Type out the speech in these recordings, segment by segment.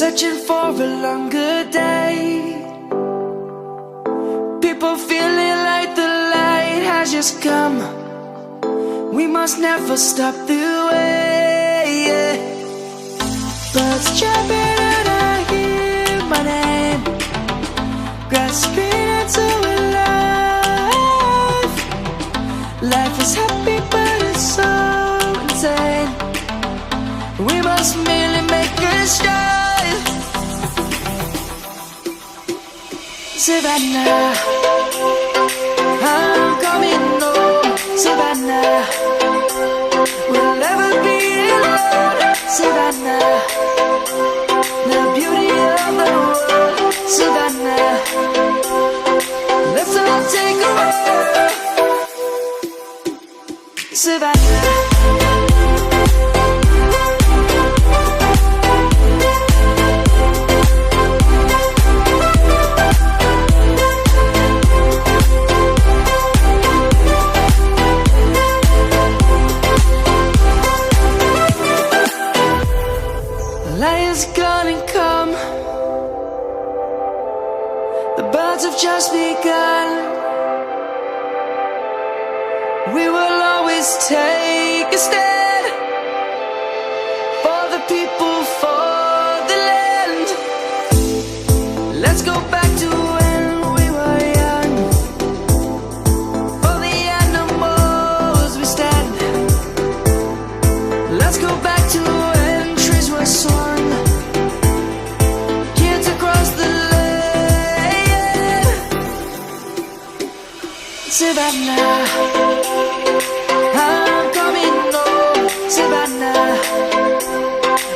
searching for a longer day. People feeling like the light has just come. We must never stop the way. Birds jumping and I hear my name, grasping into a life. Life is happy but it's so insane. We must merely make a start. Savannah, I'm coming home. Savannah, we'll never be alone. Savannah, the beauty of the world. Savannah, let's all take a walk. Savannah. Lion's gonna come. The birds have just begun. We will always take a stand for the people, for the land. Let's go back to when we were young. For the animals we stand. Let's go back to when trees were swung. Savannah, I'm coming home. Savannah,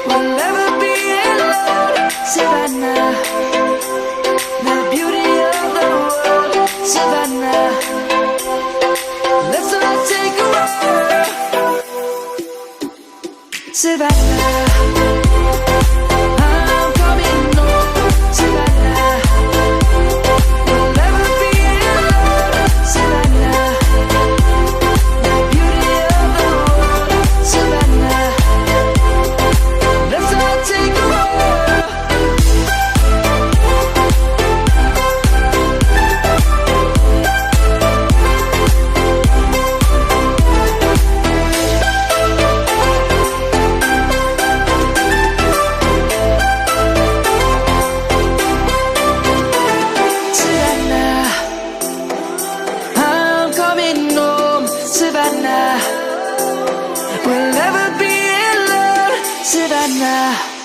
we'll never be alone. Savannah, the beauty of the world. Savannah, let's all take a walk. Savannah, I'm coming home. Savannah, we'll never be alone. Savannah, the beauty of the world. Savannah, let's all take a walk. Savannah, I'm coming home. Savannah, we'll never be alone. Savannah.